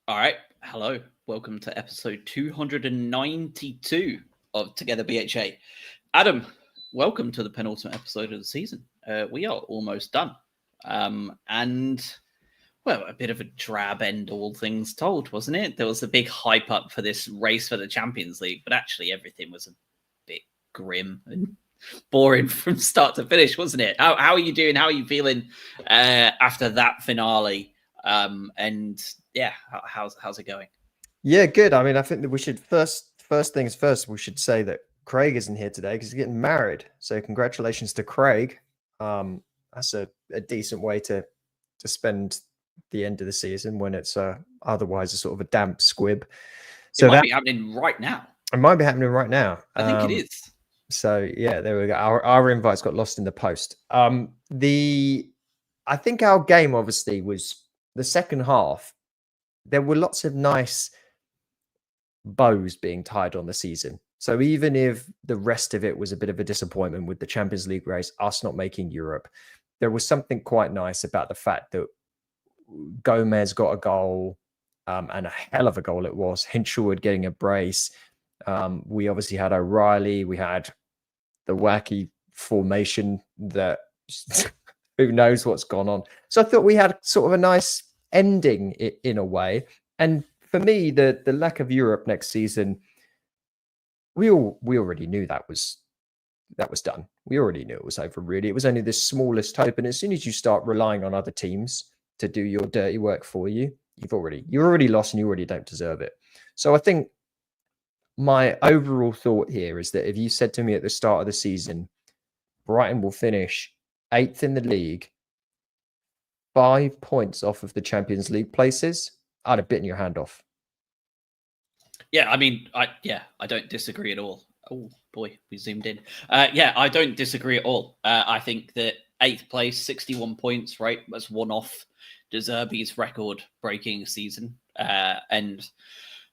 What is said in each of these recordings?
All right. Hello. Welcome to episode 292 of Together BHA. Adam, welcome to the penultimate episode of the season. We are almost done. And, well, a bit of a drab end, all things told, wasn't it? There was a big hype up for this race for the Champions League, but actually everything was a bit grim and boring from start to finish, wasn't it? How are you doing? How are you feeling after that finale? And yeah, how's it going? Yeah, good. I mean, I think that we should first things first. We should say that Craig isn't here today because he's getting married. So congratulations to Craig. That's a decent way to spend the end of the season when it's otherwise a sort of a damp squib. So it might be happening right now. It might be happening right now. I think it is. So yeah, there we go. Our invites got lost in the post. I think our game obviously was the second half. There were lots of nice bows being tied on the season. So even if the rest of it was a bit of a disappointment with the Champions League race, us not making Europe, there was something quite nice about the fact that Gomez got a goal, and a hell of a goal it was. Hinch getting a brace. We obviously had O'Reilly. We had the wacky formation that who knows what's gone on. So I thought we had sort of a nice ending in a way. And for me, the lack of Europe next season, we already knew that was done. We already knew it was over, really. It was only the smallest hope. And as soon as you start relying on other teams to do your dirty work for you, you're already lost and you already don't deserve it. So I think my overall thought here is that if you said to me at the start of the season, Brighton will finish 8th in the league, 5 points off of the Champions League places, I'd have bitten your hand off. Yeah, I mean, I don't disagree at all. Oh boy, we zoomed in. I don't disagree at all. I think that 8th place, 61 points, right? That's one off De Zerbi's record-breaking season. And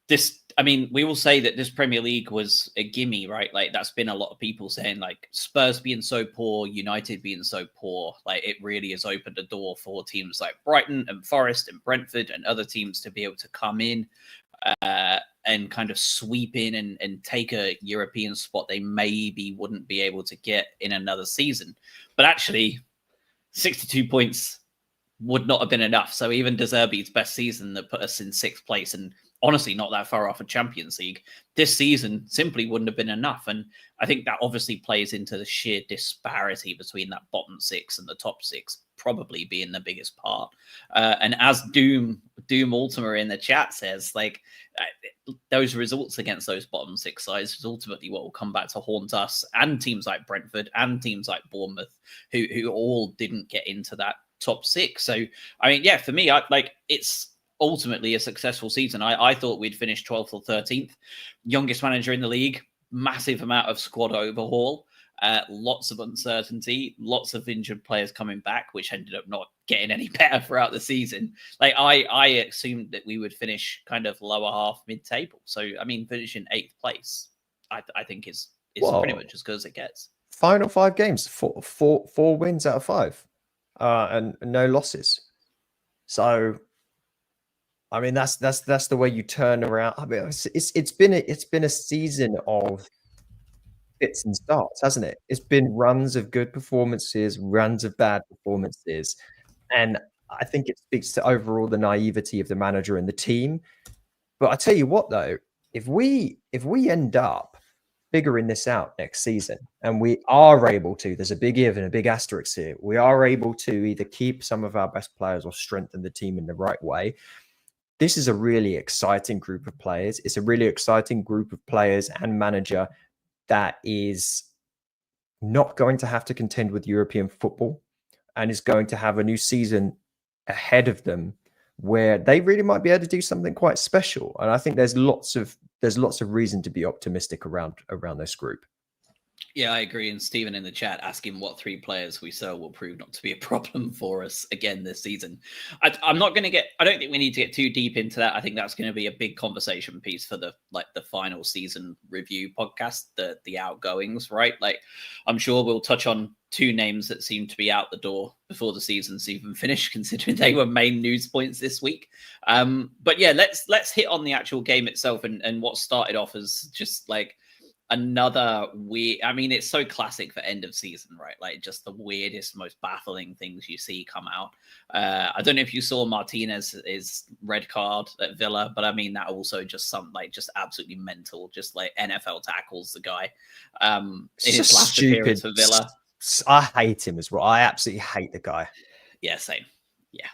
this, I mean, we will say that this Premier League was a gimme, right? Like, that's been a lot of people saying, like, Spurs being so poor, United being so poor, like, it really has opened a door for teams like Brighton and Forest and Brentford and other teams to be able to come in and kind of sweep in and take a European spot they maybe wouldn't be able to get in another season. But actually, 62 points would not have been enough. So even De Zerbi's best season that put us in 6th place, and honestly not that far off a Champions League, this season simply wouldn't have been enough. And I think that obviously plays into the sheer disparity between that bottom 6 and the top 6 probably being the biggest part. And as Doom Ultima in the chat says, like, those results against those bottom 6 sides is ultimately what will come back to haunt us and teams like Brentford and teams like Bournemouth, who all didn't get into that top 6. So, I mean, yeah, for me, it's ultimately a successful season. I thought we'd finish 12th or 13th. Youngest manager in the league, massive amount of squad overhaul, lots of uncertainty, lots of injured players coming back, which ended up not getting any better throughout the season. Like, I assumed that we would finish kind of lower half mid-table. So, I mean, finishing 8th place, I think is pretty much as good as it gets. Final 5 games, four wins out of 5, and no losses. So, I mean, that's the way you turn around. I mean, it's been a season of fits and starts, hasn't it? It's been runs of good performances, runs of bad performances, and I think it speaks to overall the naivety of the manager and the team. But I tell you what, though, if we end up figuring this out next season, and we are able to, there's a big if and a big asterisk here, we are able to either keep some of our best players or strengthen the team in the right way. This is a really exciting group of players. It's a really exciting group of players and manager that is not going to have to contend with European football and is going to have a new season ahead of them where they really might be able to do something quite special. And I think there's lots of reason to be optimistic around this group. Yeah, I agree. And Stephen in the chat asking what 3 players we sell will prove not to be a problem for us again this season. I'm not going to get. I don't think we need to get too deep into that. I think that's going to be a big conversation piece for the final season review podcast, the outgoings, right? Like, I'm sure we'll touch on 2 names that seem to be out the door before the season's even finished, considering they were main news points this week. But yeah, let's hit on the actual game itself and what started off as just like another weird. I mean, it's so classic for end of season, right? Like just the weirdest, most baffling things you see come out. I don't know if you saw Martinez's red card at Villa, but I mean that also just just absolutely mental, just like NFL tackles the guy in his last appearance for Villa. I hate him as well. I absolutely hate the guy. Yeah, same. Yeah.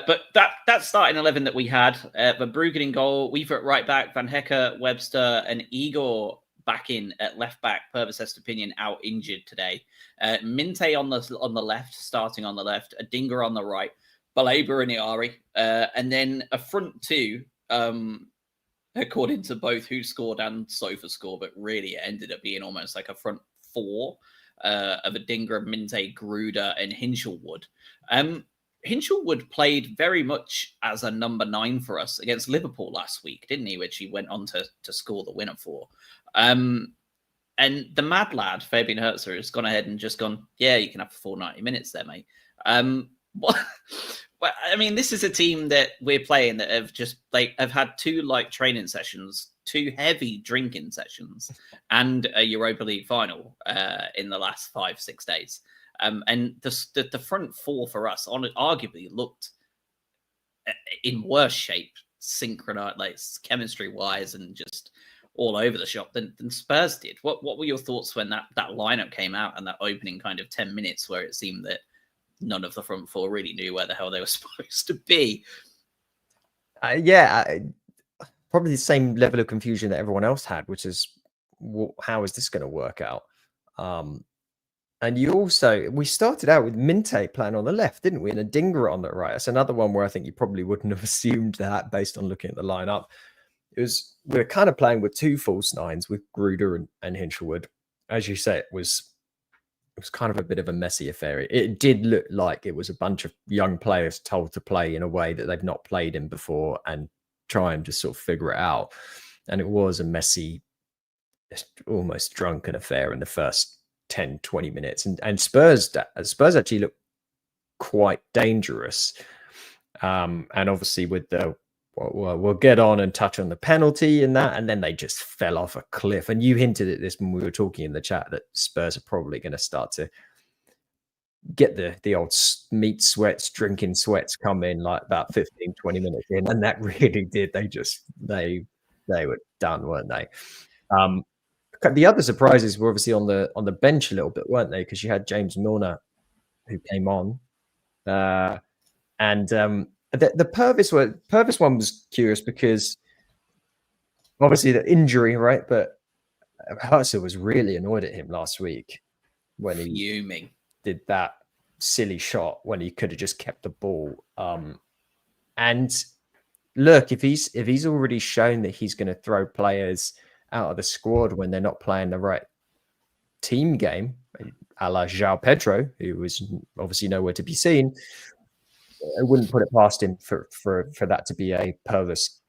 But that starting 11 that we had, but Bruggen in goal, Weaver at right back, Van Hecke, Webster, and Igor back in at left back. Purvis opinion out injured today. Minte on the left, starting on the left, a Dinger on the right, Baleba and Iari, and then a front 2. According to both who scored and Sofa score, but really it ended up being almost like a front 4 of a Dinger, Minte, Gruder, and Hinshelwood. Hinshelwood played very much as a number 9 for us against Liverpool last week, didn't he? Which he went on to score the winner for. And the mad lad, Fabian Herzer, has gone ahead and just gone, yeah, you can have a full 90 minutes there, mate. Well, I mean, this is a team that we're playing that have just have had 2 training sessions, 2 heavy drinking sessions, and a Europa League final in the last 5-6 days. And the front 4 for us arguably looked in worse shape, synchronized, chemistry wise, and just all over the shop than Spurs did. What were your thoughts when that lineup came out and that opening kind of 10 minutes where it seemed that none of the front 4 really knew where the hell they were supposed to be? Probably the same level of confusion that everyone else had, which is how is this going to work out? And we started out with Minte playing on the left, didn't we? And a Dinger on the right. That's another one where I think you probably wouldn't have assumed that based on looking at the lineup. We were kind of playing with 2 false 9s with Gruder and Hinshelwood. As you say, it was kind of a bit of a messy affair. It did look like it was a bunch of young players told to play in a way that they've not played in before and try and just sort of figure it out. And it was a messy, almost drunken affair in the first 10, 20 minutes. And Spurs actually looked quite dangerous. And obviously with we'll get on and touch on the penalty and that, and then they just fell off a cliff. And you hinted at this when we were talking in the chat that Spurs are probably going to start to get the old meat sweats, drinking sweats come in like about 15, 20 minutes in. And that really did. They were done, weren't they? The other surprises were obviously on the bench a little bit, weren't they? Because you had James Milner who came on, and the Purvis one was curious because obviously the injury, right? But Herzer was really annoyed at him last week when he Fuming. Did that silly shot when he could have just kept the ball. And look, if he's already shown that he's going to throw players out of the squad when they're not playing the right team game, a la João Pedro, who was obviously nowhere to be seen, I wouldn't put it past him for that to be a Purvis,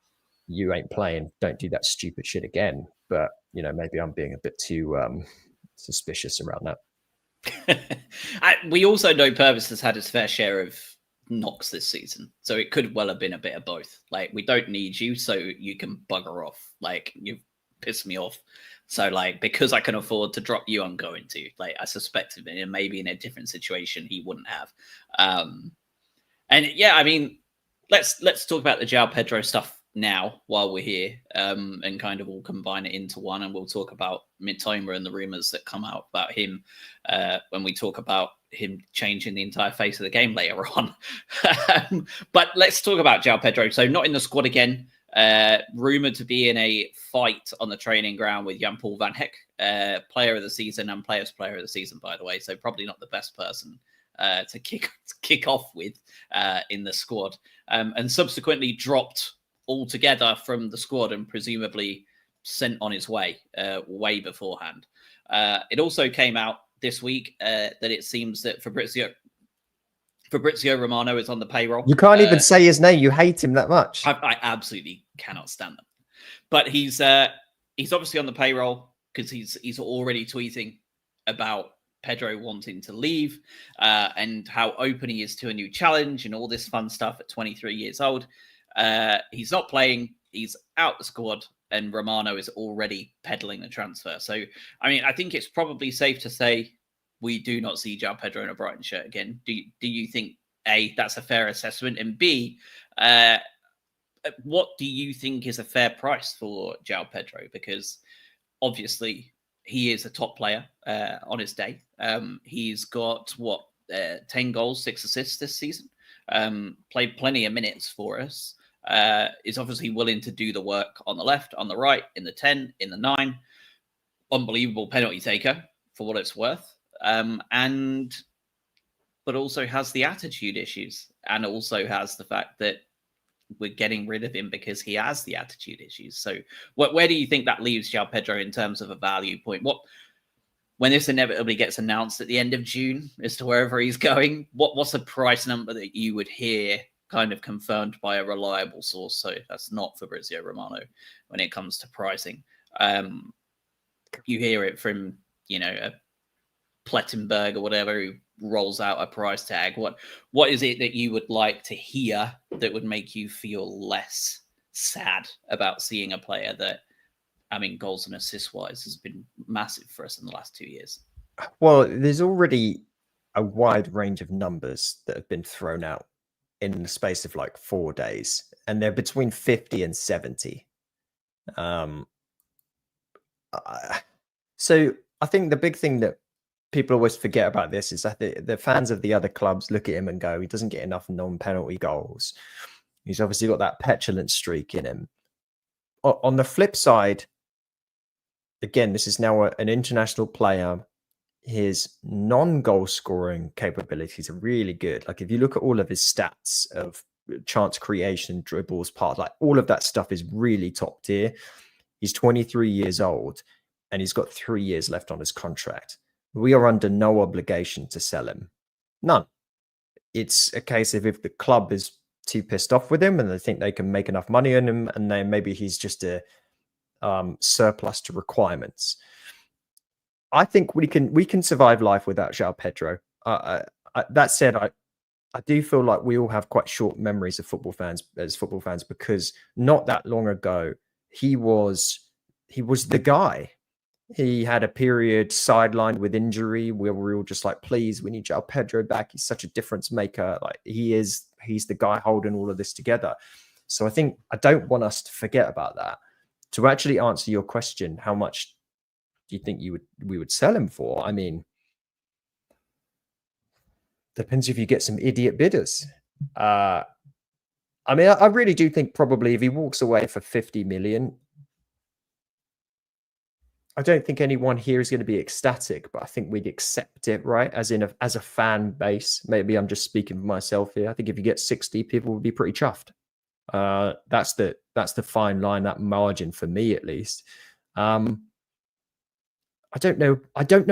you ain't playing, don't do that stupid shit again. But, maybe I'm being a bit too suspicious around that. We also know Purvis has had his fair share of knocks this season, so it could well have been a bit of both. Like, we don't need you, so you can bugger off. Like, you've pissed me off, so because I can afford to drop you, I'm going to. I suspect maybe in a different situation he wouldn't have. And yeah, I mean, let's talk about the João Pedro stuff now while we're here, and kind of all combine it into one, and we'll talk about Mitoma and the rumors that come out about him when we talk about him changing the entire face of the game later on. But let's talk about João Pedro. So not in the squad again. Rumored to be in a fight on the training ground with Jan-Paul Van Hecke, player of the season and players' player of the season, by the way. So probably not the best person to kick off with in the squad, and subsequently dropped altogether from the squad and presumably sent on his way beforehand. It also came out this week that it seems that Fabrizio Romano is on the payroll. You can't even say his name. You hate him that much. I absolutely cannot stand them. But he's obviously on the payroll because he's already tweeting about Pedro wanting to leave and how open he is to a new challenge and all this fun stuff at 23 years old. He's not playing. He's out the squad, and Romano is already peddling the transfer. So, I mean, I think it's probably safe to say we do not see João Pedro in a Brighton shirt again. Do you think, A, that's a fair assessment, and B, what do you think is a fair price for João Pedro? Because obviously he is a top player on his day. He's got 10 goals, 6 assists this season. Played plenty of minutes for us. Is obviously willing to do the work on the left, on the right, in the 10, in the 9. Unbelievable penalty taker for what it's worth. But also has the attitude issues, and also has the fact that we're getting rid of him because he has the attitude issues. So where do you think that leaves João Pedro in terms of a value point? When this inevitably gets announced at the end of June as to wherever he's going, what's a price number that you would hear kind of confirmed by a reliable source? So that's not Fabrizio Romano when it comes to pricing. You hear it from, a Plettenberg or whatever who rolls out a price tag. What is it that you would like to hear that would make you feel less sad about seeing a player that, goals and assists wise has been massive for us in the last 2 years? Well, there's already a wide range of numbers that have been thrown out in the space of like 4 days, and they're between 50 and 70. So I think the big thing that people always forget about this is that the fans of the other clubs look at him and go, he doesn't get enough non-penalty goals. He's obviously got that petulant streak in him. On the flip side, again, this is now an international player. His non-goal scoring capabilities are really good. Like if you look at all of his stats of chance creation, dribbles, like all of that stuff is really top tier. He's 23 years old and he's got 3 years left on his contract. We are under no obligation to sell him. None. It's a case of if the club is too pissed off with him and they think they can make enough money on him, and then maybe he's just a surplus to requirements. I think we can survive life without João Pedro. That said, I do feel like we all have quite short memories of football fans because not that long ago he was the guy. He had a period sidelined with injury where we were all just like, please, we need João Pedro back. He's such a difference maker. Like he's the guy holding all of this together. So I don't want us to forget about that. To actually answer your question, how much do you think we would sell him for? Depends if you get some idiot bidders. I really do think probably if he walks away for 50 million, I don't think anyone here is going to be ecstatic, but I think we'd accept it, right? As a fan base. Maybe I'm just speaking for myself here. I think if you get 60, people would be pretty chuffed. That's the fine line, that margin for me at least. I don't know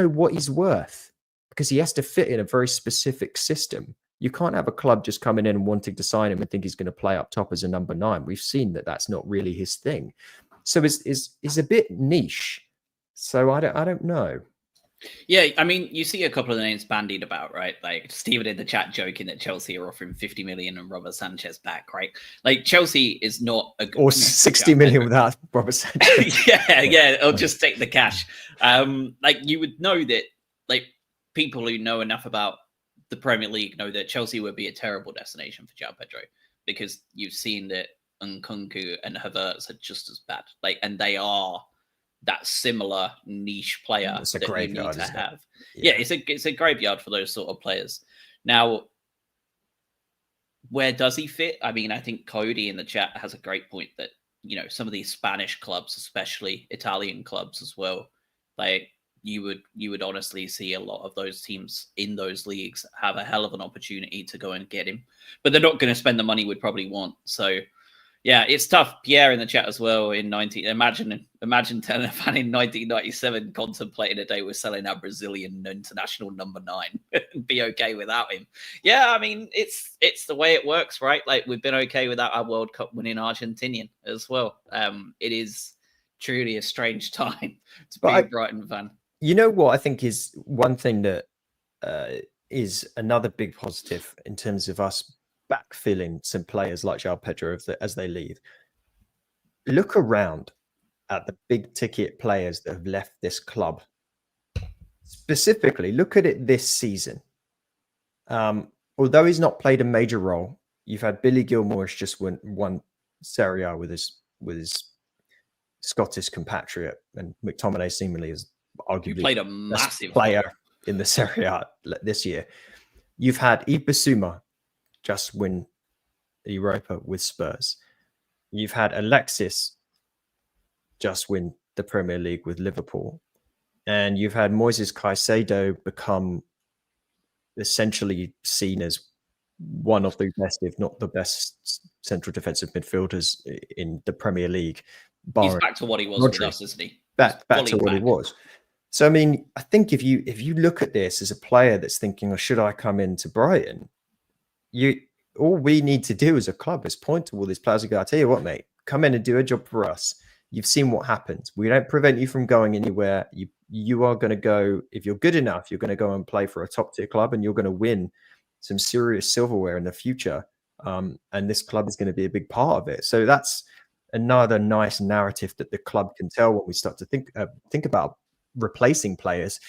what he's worth because he has to fit in a very specific system. You can't have a club just coming in and wanting to sign him and think he's going to play up top as a number 9. We've seen that that's not really his thing. So it's a bit niche. So I don't know. Yeah, you see a couple of the names bandied about, right? Like Steven in the chat joking that Chelsea are offering 50 million and Robert Sanchez back, right? Like Chelsea is not a good, or 60 million without Robert Sanchez. yeah, I'll just take the cash. Like you would know that, like people who know enough about the Premier League know that Chelsea would be a terrible destination for João Pedro because you've seen that Nkunku and Havertz are just as bad. Like, and they are that similar niche player it's a that graveyard, you need to have. Yeah, it's a graveyard for those sort of players. Now, where does he fit? I think Cody in the chat has a great point that, some of these Spanish clubs, especially Italian clubs as well, like you would honestly see a lot of those teams in those leagues have a hell of an opportunity to go and get him, but they're not going to spend the money we'd probably want. So Yeah, it's tough. Pierre in the chat as well. Imagine telling a fan in 1997 contemplating a day we're selling our Brazilian international number 9 and be okay without him. Yeah, I mean it's the way it works, right? Like we've been okay without our World Cup winning Argentinian as well. It is truly a strange time to be a Brighton fan. You know what I think is one thing that is another big positive in terms of us backfilling some players like João Pedro as they leave. Look around at the big ticket players that have left this club. Specifically, look at it this season. Although he's not played a major role, you've had Billy Gilmore's just won Serie A with his Scottish compatriot, and McTominay seemingly is arguably played a massive player in the Serie A this year. You've had Ibisuma just win Europa with Spurs. You've had Alexis just win the Premier League with Liverpool. And you've had Moises Caicedo become essentially seen as one of the best, if not the best, central defensive midfielders in the Premier League. He's back to what he was with us, isn't he? Back to what he was. So, I mean, I think if you look at this as a player that's thinking, oh, should I come into Brighton? All we need to do as a club is point to all these players and go, I tell you what, mate, come in and do a job for us. You've seen what happens. We don't prevent you from going anywhere. You are going to go, if you're good enough, you're going to go and play for a top tier club and you're going to win some serious silverware in the future. And this club is going to be a big part of it. So that's another nice narrative that the club can tell when we start to think about replacing players.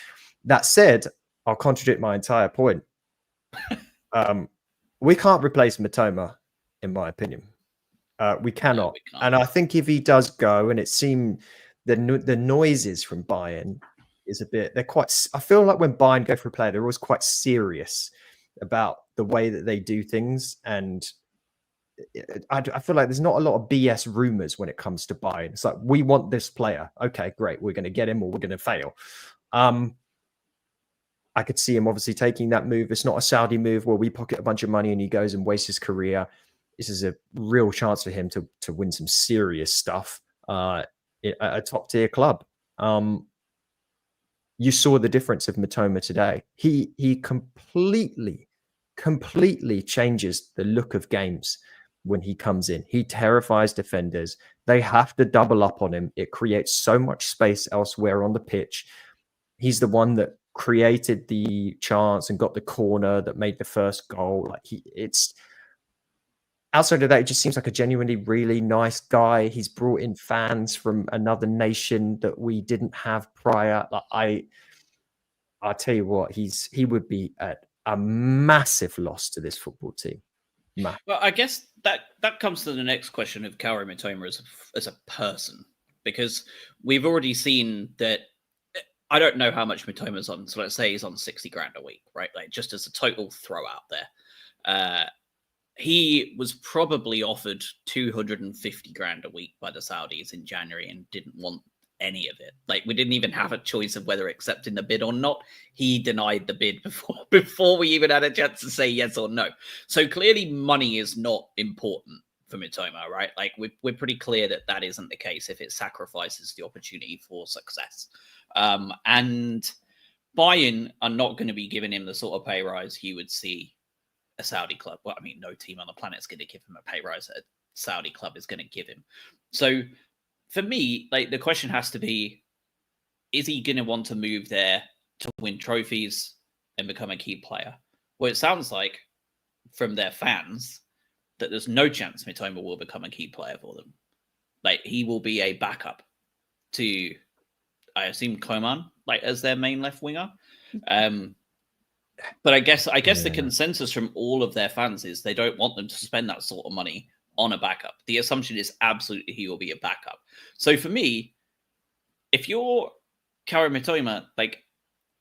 That said, I'll contradict my entire point. We can't replace Mitoma, in my opinion. We cannot. No, we can't. And I think if he does go, and it seemed the noises from Bayern is a bit, I feel like when Bayern go for a player, they're always quite serious about the way that they do things. And I feel like there's not a lot of BS rumors when it comes to Bayern. It's like, we want this player. Okay, great. We're going to get him or we're going to fail. I could see him obviously taking that move. It's not a Saudi move where we pocket a bunch of money and he goes and wastes his career. This is a real chance for him to win some serious stuff at a top tier club. You saw the difference of Mitoma today. He completely changes the look of games when he comes in. He terrifies defenders. They have to double up on him. It creates so much space elsewhere on the pitch. He's the one that created the chance and got the corner that made the first goal. It's outside of that, it just seems like a genuinely really nice guy. He's brought in fans from another nation that we didn't have prior. I'll tell you what, he would be a massive loss to this football team. Well, I guess that comes to the next question of Kaoru Mitoma as a person, because we've already seen that. I don't know how much Mitoma's on, so let's say he's on 60 grand a week, right? Like just as a total throw out there. He was probably offered 250 grand a week by the Saudis in January and didn't want any of it. Like we didn't even have a choice of whether accepting the bid or not. He denied the bid before we even had a chance to say yes or no. So clearly money is not important for Mitoma, right? Like we're pretty clear that isn't the case if it sacrifices the opportunity for success. And Bayern are not going to be giving him the sort of pay rise he would see a Saudi club. Well, I mean, no team on the planet is going to give him a pay rise that a Saudi club is going to give him. So for me, like the question has to be, is he going to want to move there to win trophies and become a key player? Well, it sounds like from their fans that there's no chance Mitoma will become a key player for them. Like he will be a backup to, I assume, Coman, like as their main left winger. But I guess the consensus from all of their fans is they don't want them to spend that sort of money on a backup. The assumption is absolutely he will be a backup. So for me, if you're Kaoru Mitoma, like,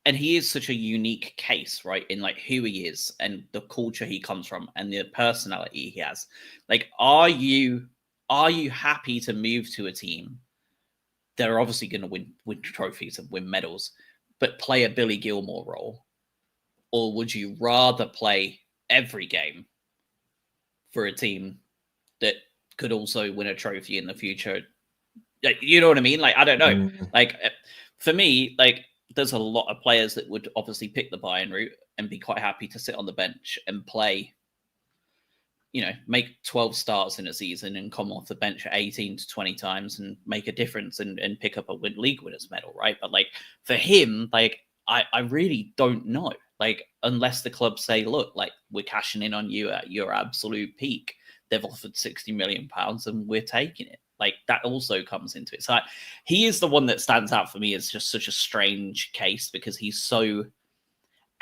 and he is such a unique case, right, in like who he is and the culture he comes from and the personality he has, like, are you happy to move to a team that are obviously going to win trophies and win medals, but play a Billy Gilmore role? Or would you rather play every game for a team that could also win a trophy in the future. Like, you know what I mean? Like, I don't know. Like, for me, like, there's a lot of players that would obviously pick the Bayern route and be quite happy to sit on the bench and play, you know, make 12 starts in a season and come off the bench 18 to 20 times and make a difference and pick up a league winners medal, right? But like for him, like I really don't know. Like, unless the club say, look, like, we're cashing in on you at your absolute peak. They've offered £60 million and we're taking it. Like, that also comes into it. So like, he is the one that stands out for me as just such a strange case because he's so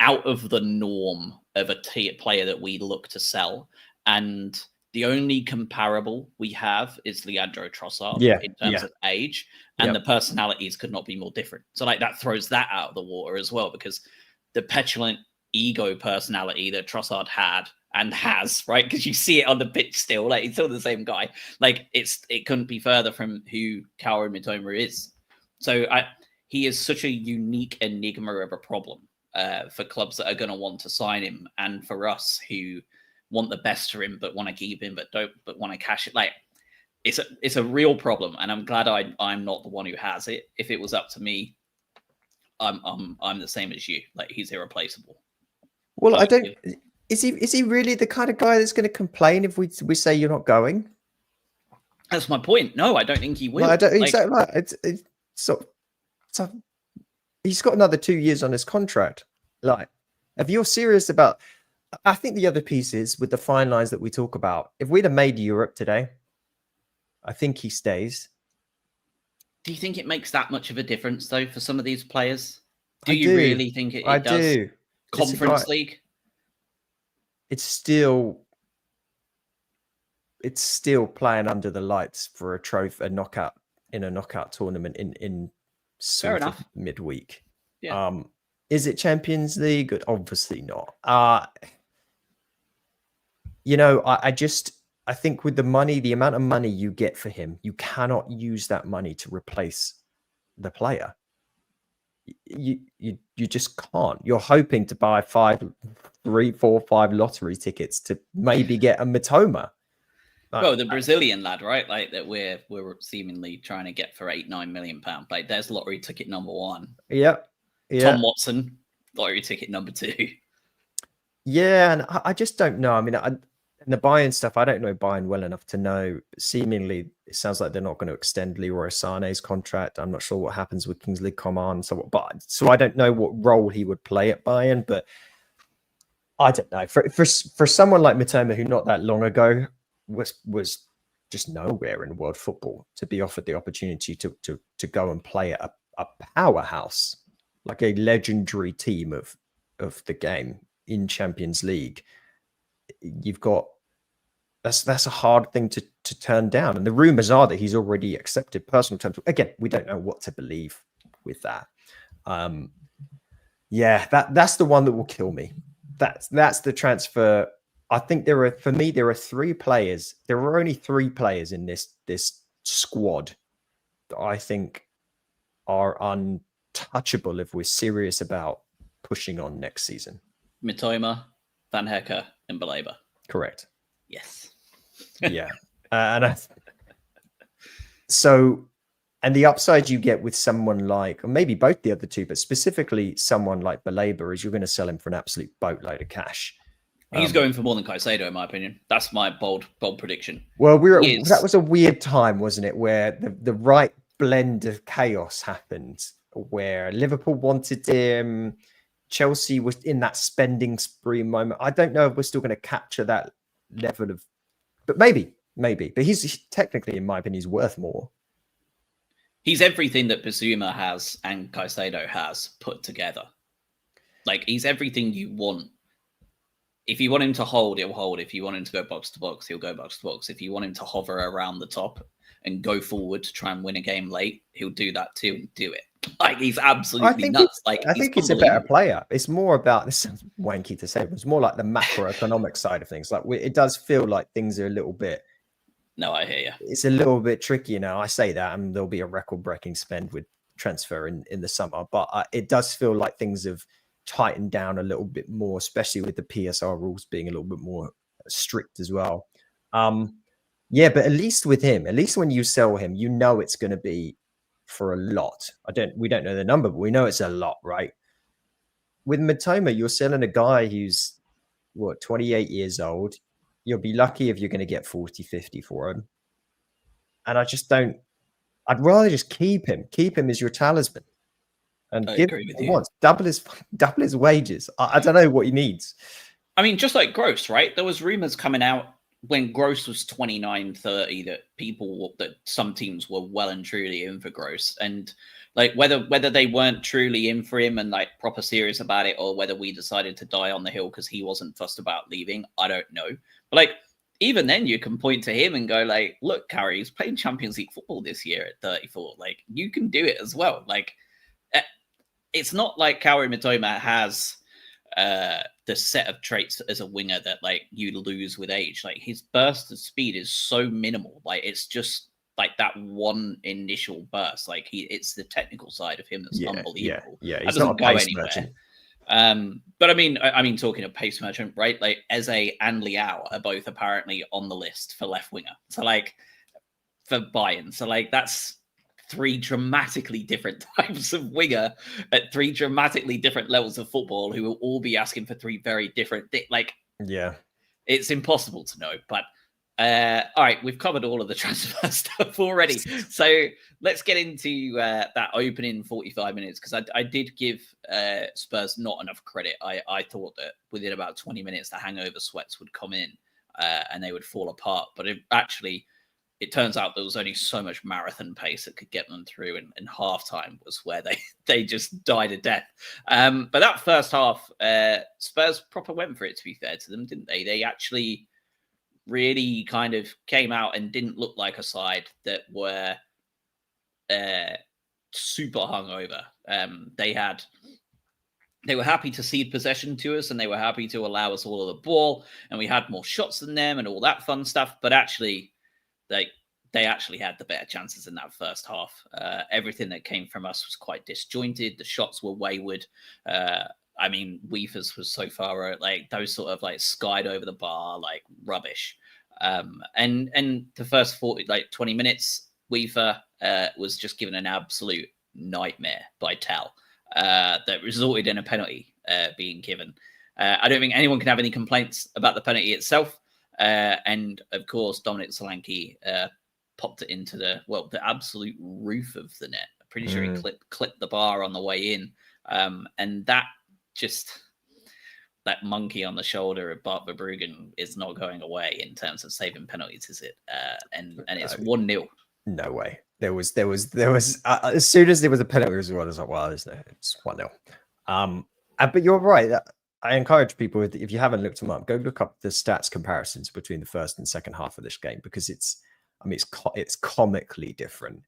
out of the norm of a player that we look to sell. And the only comparable we have is Leandro Trossard in terms of age, and the personalities could not be more different. So like that throws that out of the water as well, because the petulant ego personality that Trossard had and has, right? Because you see it on the pitch still, like he's still the same guy. Like it couldn't be further from who Kaoru Mitoma is. So he is such a unique enigma of a problem for clubs that are going to want to sign him, and for us who want the best for him but want to keep him but want to cash it. Like it's a real problem, and I'm glad I'm not the one who has it. If it was up to me, I'm the same as you. Like, he's irreplaceable. Well, I don't. Is he really the kind of guy that's going to complain if we say you're not going? That's my point. No, I don't think he will. Well, I don't. Exactly. Like, it's so he's got another 2 years on his contract. Like, if you're serious about, I think the other piece is with the fine lines that we talk about. If we'd have made Europe today, I think he stays. Do you think it makes that much of a difference, though, for some of these players? Do you really think it does? I do. Conference League? It's still playing under the lights for a trophy, a knockout tournament in sort of midweek. Yeah. Is it Champions League? Obviously not. You know, I think with the amount of money you get for him, you cannot use that money to replace the player. You just can't. You're hoping to buy 3, 4, 5 lottery tickets to maybe get a Mitoma. Well, the Brazilian lad, right? Like that we're seemingly trying to get for £8-9 million. Like, there's lottery ticket number 1. Yeah. Tom Watson, lottery ticket number 2. Yeah, and I just don't know. I mean, the Bayern stuff, I don't know Bayern well enough to know. Seemingly, it sounds like they're not going to extend Leroy Sané's contract. I'm not sure what happens with Kingsley Coman. So I don't know what role he would play at Bayern, but I don't know. For someone like Mitoma, who not that long ago was just nowhere in world football, to be offered the opportunity to go and play at a powerhouse, like a legendary team of the game in Champions League, you've got that's a hard thing to turn down. And the rumors are that he's already accepted personal terms. Again, we don't know what to believe with that. Yeah, that's the one that will kill me. That's the transfer. I think there are 3 players. There are only 3 players in this squad that I think are untouchable if we're serious about pushing on next season. Mitoma, Van Hecke, and Baleba. Correct. Yes. Yeah. And the upside you get with someone like, or maybe both the other 2, but specifically someone like Baleba, is you're going to sell him for an absolute boatload of cash. He's going for more than Caicedo, in my opinion. That's my bold prediction. Well, that was a weird time, wasn't it, where the right blend of chaos happened, where Liverpool wanted him, Chelsea was in that spending spree moment. I don't know if we're still going to capture that level of, but maybe. But he's technically, in my opinion, he's worth more. He's everything that Bissouma has and Caicedo has put together. Like, he's everything you want. If you want him to hold, he'll hold. If you want him to go box to box, he'll go box to box. If you want him to hover around the top and go forward to try and win a game late, he'll do that too and do it. Like, he's absolutely nuts. I think he's a better player. It's more about, this sounds wanky to say, but it's more like the macroeconomic side of things. Like, it does feel like things are a little bit. No, I hear you. It's a little bit tricky now. I say that, and there'll be a record-breaking spend with transfer in the summer, but it does feel like things have tightened down a little bit more, especially with the PSR rules being a little bit more strict as well. Yeah, but at least with him, at least when you sell him, you know it's going to be for a lot. We don't know the number, but we know it's a lot, right? With Mitoma, you're selling a guy who's what, 28 years old. You'll be lucky if you're going to get 40, 50 for him. And I just don't. I'd rather just keep him as your talisman, and I give agree him with what he you. wants. Double his wages. I don't know what he needs. I mean, just like Gross, right? There was rumors coming out when Gross was 29, 30 that some teams were well and truly in for Gross, and like whether they weren't truly in for him and like proper serious about it, or whether we decided to die on the hill because he wasn't fussed about leaving, I don't know. But like even then, you can point to him and go like, "Look, Curry, he's playing Champions League football this year at 34. Like you can do it as well." Like it's not like Kaori Mitoma has the set of traits as a winger that like you lose with age. Like his burst of speed is so minimal. Like it's just like that one initial burst. Like it's the technical side of him that's unbelievable. Yeah. That He's doesn't not a go pace anywhere. merchant. But I mean, talking of pace merchant, right? Like Eze and Liao are both apparently on the list for left winger. So like for Bayern. So like that's three dramatically different types of winger at three dramatically different levels of football who will all be asking for three very different like Yeah. It's impossible to know. But all right, we've covered all of the transfer stuff already, so let's get into that opening 45 minutes, because I did give Spurs not enough credit. I thought that within about 20 minutes the hangover sweats would come in and they would fall apart, but it turns out there was only so much marathon pace that could get them through, and halftime was where they just died a death. But that first half, Spurs proper went for it, to be fair to them, didn't they? They actually really kind of came out and didn't look like a side that were super hungover. They were happy to cede possession to us, and they were happy to allow us all of the ball, and we had more shots than them and all that fun stuff. But actually, they actually had the better chances in that first half. Everything that came from us was quite disjointed. The shots were wayward. I mean, Weaver's was so far like those sort of like skied over the bar, like rubbish. And the first 20 minutes, Weaver was just given an absolute nightmare by Tal that resulted in a penalty being given. I don't think anyone can have any complaints about the penalty itself. And of course, Dominic Solanke popped it into the absolute roof of the net. I'm pretty sure he clipped the bar on the way in. And that monkey on the shoulder of Bart Verbruggen is not going away in terms of saving penalties, is it? And it's 1-0. No way. There was as soon as there was a penalty as well, I was like, well, it's 1-0. But you're right. I encourage people, if you haven't looked them up, go look up the stats comparisons between the first and second half of this game, because it's comically different.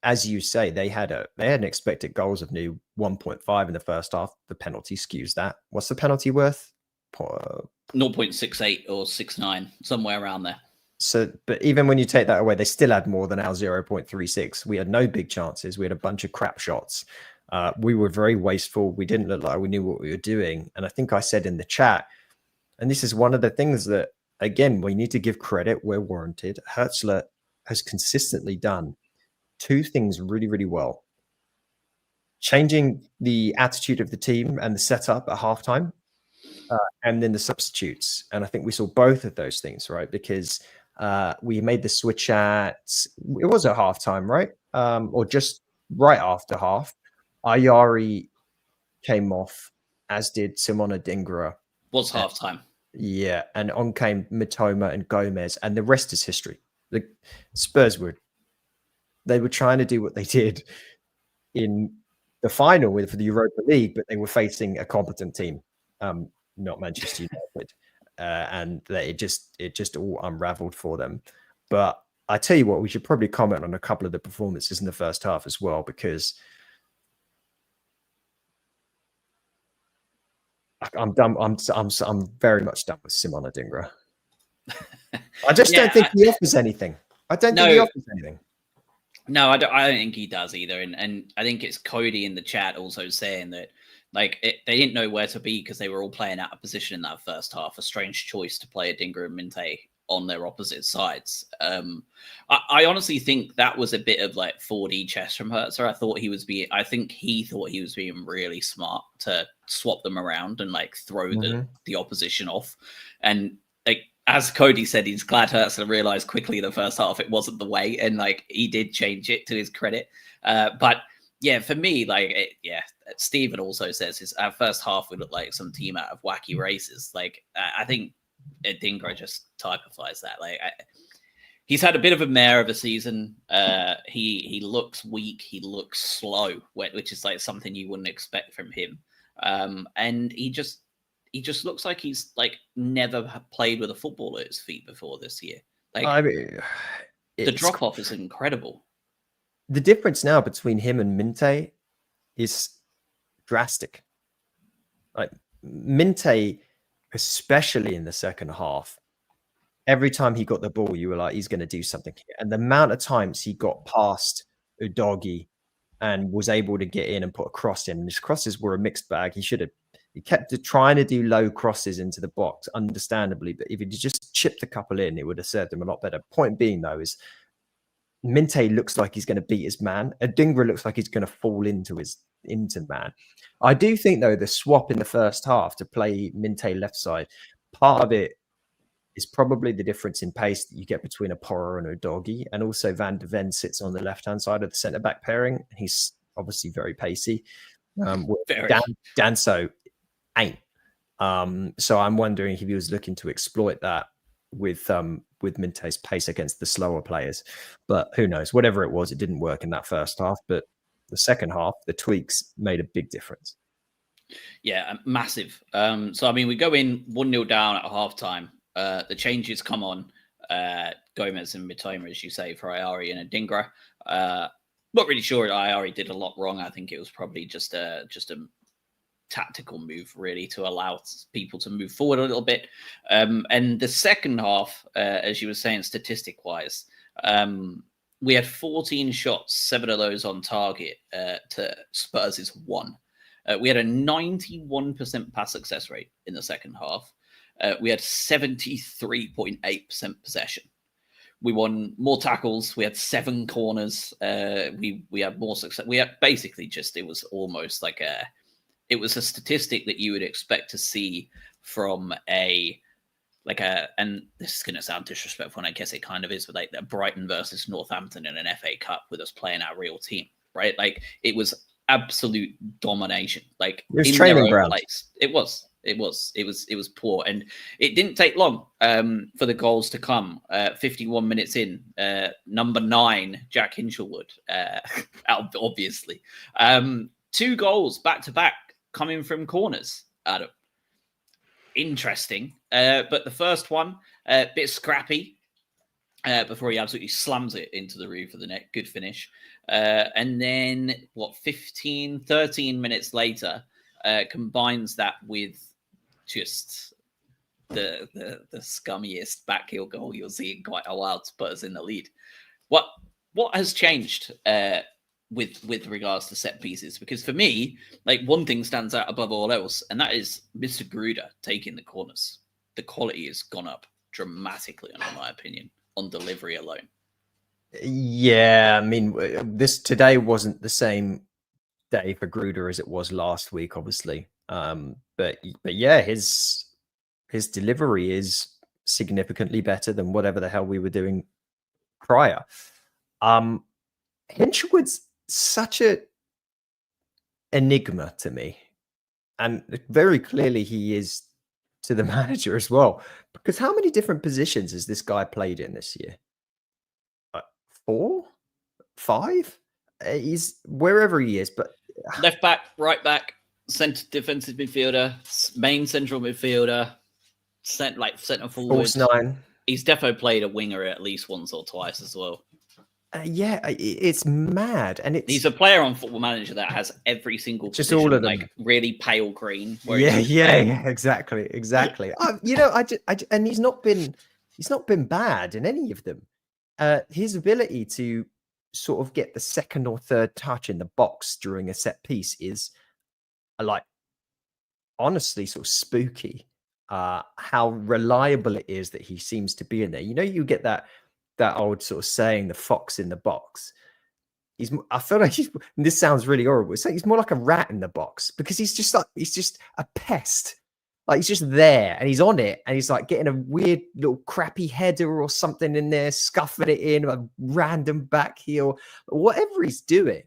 As you say, they had an expected goals of near 1.5 in the first half. The penalty skews that. What's the penalty worth? 0.68 or 69, somewhere around there. So, but even when you take that away, they still had more than our 0.36. We had no big chances. We had a bunch of crap shots. We were very wasteful. We didn't look like we knew what we were doing. And I think I said in the chat, and this is one of the things that, again, we need to give credit where warranted. Hertzler has consistently done two things really, really well. Changing the attitude of the team and the setup at halftime, and then the substitutes. And I think we saw both of those things, right? Because we made the switch it was at halftime, right? Or just right after half. Ayari came off, as did Simona Dingra. Was halftime. Yeah, and on came Mitoma and Gomez, and the rest is history. The Spurs were trying to do what they did in the final for the Europa League, but they were facing a competent team, not Manchester United, and it just all unraveled for them. But I tell you what, we should probably comment on a couple of the performances in the first half as well, because I'm done. I'm very much done with Simona Dingra. I just don't think he offers anything. I don't think he offers anything. No, I don't think he does either. And I think it's Cody in the chat also saying that they didn't know where to be because they were all playing out of position in that first half. A strange choice to play a Dingra and Minte on their opposite sides. I honestly think that was a bit of like 4D chess from Hertzer. I think he thought he was being really smart to swap them around and like throw the opposition off. And like, as Cody said, he's glad Hertzer realized quickly in the first half it wasn't the way, and like he did change it, to his credit. But yeah, for me, like, Steven also says his our first half would look like some team out of wacky races. Like, I think Adingra just typifies that. Like, he's had a bit of a mare of a season. He looks weak. He looks slow, which is like something you wouldn't expect from him. And he just looks like he's like never played with a football at his feet before this year. Like, I mean, the drop off is incredible. The difference now between him and Minte is drastic. Like, Minte, especially in the second half, every time he got the ball, you were like, he's going to do something here. And the amount of times he got past Udogie and was able to get in and put a cross in, and his crosses were a mixed bag. He kept trying to do low crosses into the box, understandably, but if he just chipped a couple in, it would have served him a lot better. Point being, though, is Minte looks like he's going to beat his man. Adingra looks like he's going to fall into man. I do think, though, the swap in the first half to play Minte left side, part of it is probably the difference in pace that you get between a Porro and Udogie, and also Van de Ven sits on the left-hand side of the centre-back pairing. He's obviously very pacey. Danso ain't. So I'm wondering if he was looking to exploit that with Minte's pace against the slower players. But who knows? Whatever it was, it didn't work in that first half. But the second half, the tweaks made a big difference. Yeah, massive. So, I mean, we go in 1-0 down at halftime. The changes come on. Gomez and Mitoma, as you say, for Ayari and Adingra. Not really sure Ayari did a lot wrong. I think it was probably just a tactical move, really, to allow people to move forward a little bit. And the second half, as you were saying, statistic-wise, we had 14 shots, 7 of those on target to Spurs' 1. We had a 91% pass success rate in the second half. We had 73.8% possession. We won more tackles. We had 7 corners. We had more success. We had basically just, it was almost like it was a statistic that you would expect to see from and this is going to sound disrespectful, and I guess it kind of is, but like the Brighton versus Northampton in an FA Cup with us playing our real team, right? Like, it was absolute domination. Like, it was training ground. It was poor, and it didn't take long for the goals to come. 51 minutes in, number 9, Jack Hinchelwood, obviously. 2 goals back to back coming from corners, Adam. Interesting. But the first one, a bit scrappy before he absolutely slams it into the roof of the net. Good finish. And then, 13 minutes later, combines that with just the scummiest backheel goal you'll see in quite a while to put us in the lead. What has changed with regards to set pieces? Because for me, like, one thing stands out above all else, and that is Mr. Gruder taking the corners. The quality has gone up dramatically, in my opinion, on delivery alone. Yeah, I mean, today wasn't the same day for Gruder as it was last week, obviously. But yeah, his delivery is significantly better than whatever the hell we were doing prior. Hinchwood's such a enigma to me, and very clearly he is to the manager as well, because how many different positions has this guy played in this year? 4, 5? He's wherever he is, but left back, right back, centre defensive midfielder, main central midfielder, centre forward, false 9. He's defo played a winger at least once or twice as well. Yeah, it's mad, and he's a player on Football Manager that has every single just position, all of them, like really pale green. Yeah, exactly. And he's not been bad in any of them. His ability to sort of get the second or third touch in the box during a set piece is, like, honestly sort of spooky. how reliable it is that he seems to be in there. You know, you get that old sort of saying, the fox in the box. I feel like this sounds really horrible. So he's more like a rat in the box, because he's just a pest. Like, he's just there and he's on it, and he's like getting a weird little crappy header or something in there, scuffing it in, a random back heel, whatever he's doing.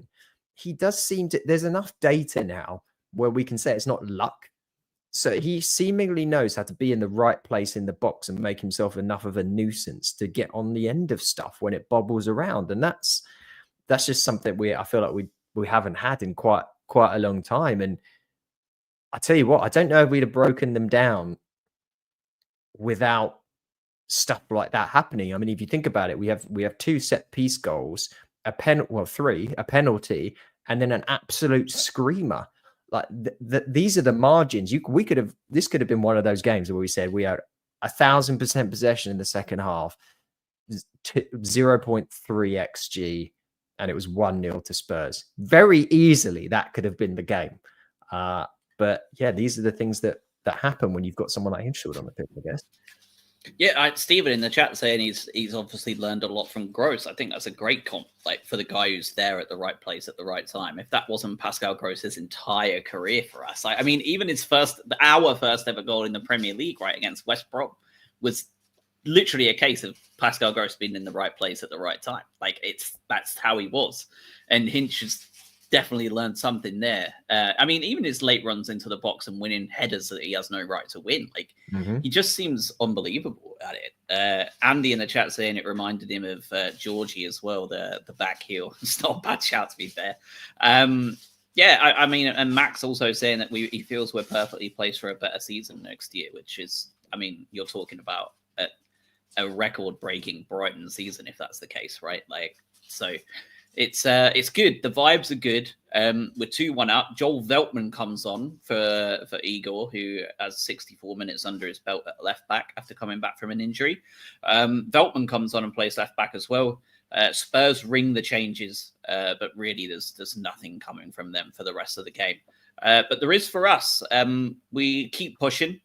He does seem to, there's enough data now where we can say it's not luck. So he seemingly knows how to be in the right place in the box and make himself enough of a nuisance to get on the end of stuff when it bobbles around. And that's just something I feel like we haven't had in quite a long time. And I tell you what, I don't know if we'd have broken them down without stuff like that happening. I mean, if you think about it, we have 2 set piece goals, three, a penalty, and then an absolute screamer. Like, these are the margins. This could have been one of those games where we said we had 1,000% possession in the second half, 0.3 xg, and it was 1-0 to Spurs. Very easily, that could have been the game. But yeah, these are the things that happen when you've got someone like Hinsh on the pitch, I guess. Yeah, Stephen in the chat saying he's obviously learned a lot from Gross. I think that's a great comp, like, for the guy who's there at the right place at the right time. If that wasn't Pascal Gross's entire career for us, I mean, even our first ever goal in the Premier League, right, against West Brom, was literally a case of Pascal Gross being in the right place at the right time. Like, that's how he was, and Hinch has definitely learned something there. I mean, even his late runs into the box and winning headers that he has no right to win, like, he just seems unbelievable at it. Andy in the chat saying it reminded him of Georgie as well, the back heel. It's not a bad shout, to be fair. Yeah, I mean, and Max also saying that he feels we're perfectly placed for a better season next year, which is, I mean, you're talking about a record-breaking Brighton season if that's the case, right? Like, so it's good. The vibes are good. We're 2-1 up. Joel Veltman comes on for Igor, who has 64 minutes under his belt at left back after coming back from an injury. Veltman comes on and plays left back as well. Spurs ring the changes, but really there's nothing coming from them for the rest of the game. But there is for us. We keep pushing.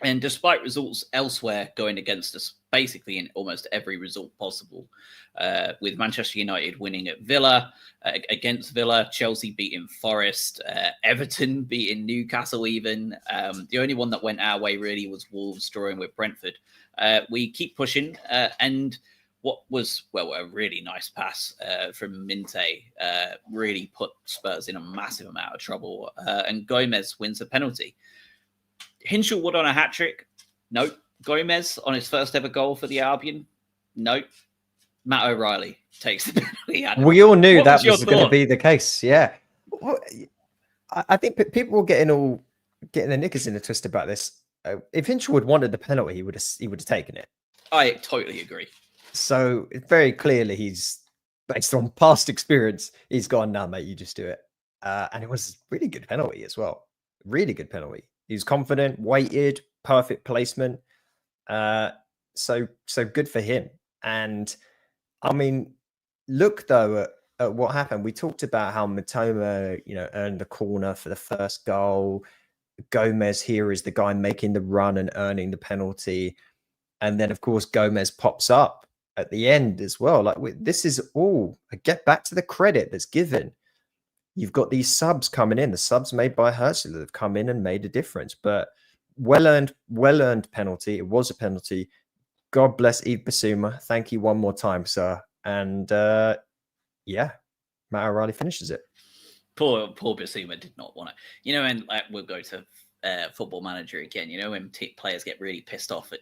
And despite results elsewhere going against us, basically in almost every result possible, with Manchester United winning at Villa, against Villa, Chelsea beating Forest, Everton beating Newcastle even. The only one that went our way really was Wolves drawing with Brentford. We keep pushing, and what was, well, a really nice pass from Minte really put Spurs in a massive amount of trouble, and Gomez wins a penalty. Hinchell Wood on a hat-trick? Nope. Gomez on his first ever goal for the Albion? Nope. Matt O'Reilly takes the penalty. We all knew that was going to be the case, yeah. Well, I think people were getting their knickers in a twist about this. If Hinchell Wood wanted the penalty, he would have taken it. I totally agree. So very clearly, he's, based on past experience, he's gone, "Nah, mate, you just do it." And it was a really good penalty as well. Really good penalty. He was confident, weighted, perfect placement. So good for him. And I mean, look though at what happened. We talked about how Mitoma, earned the corner for the first goal. Gomez here is the guy making the run and earning the penalty. And then, of course, Gomez pops up at the end as well. Like, this is all, get back to the credit that's given. You've got these subs coming in, the subs made by Herschel that have come in and made a difference. But well-earned penalty. It was a penalty. God bless Yves Bissouma. Thank you one more time, sir. And yeah, Matt O'Reilly finishes it. Poor Bissouma did not want to. And we'll go to Football Manager again. When players get really pissed off at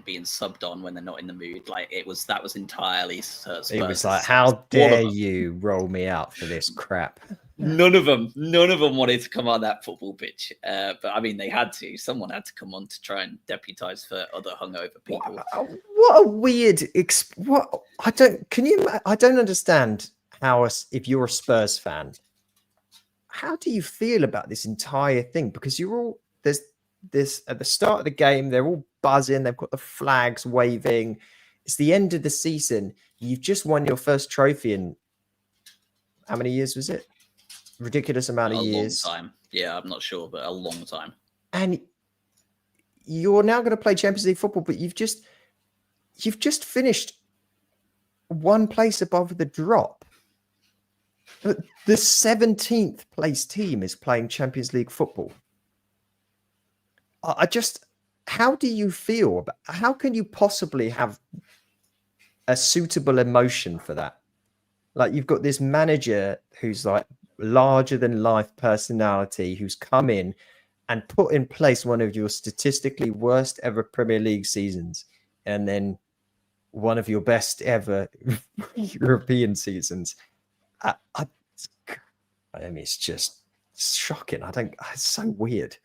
being subbed on when they're not in the mood. Like, that was entirely Spurs. It was like, how dare you roll me out for this crap? None of them wanted to come on that football pitch. But I mean, they had to. Someone had to come on to try and deputize for other hungover people. What a weird. I don't understand how, if you're a Spurs fan, how do you feel about this entire thing? Because you're all there's at the start of the game, they're all buzzing. They've got the flags waving. It's the end of the season. You've just won your first trophy in how many years was it? Ridiculous amount of years. A long time. Yeah, I'm not sure, but a long time. And you're now going to play Champions League football, but you've just finished one place above the drop. The 17th place team is playing Champions League football. How do you feel? How can you possibly have a suitable emotion for that? Like, you've got this manager who's like larger than life personality, who's come in and put in place one of your statistically worst ever Premier League seasons, and then one of your best ever European seasons. I mean, it's just shocking. It's so weird.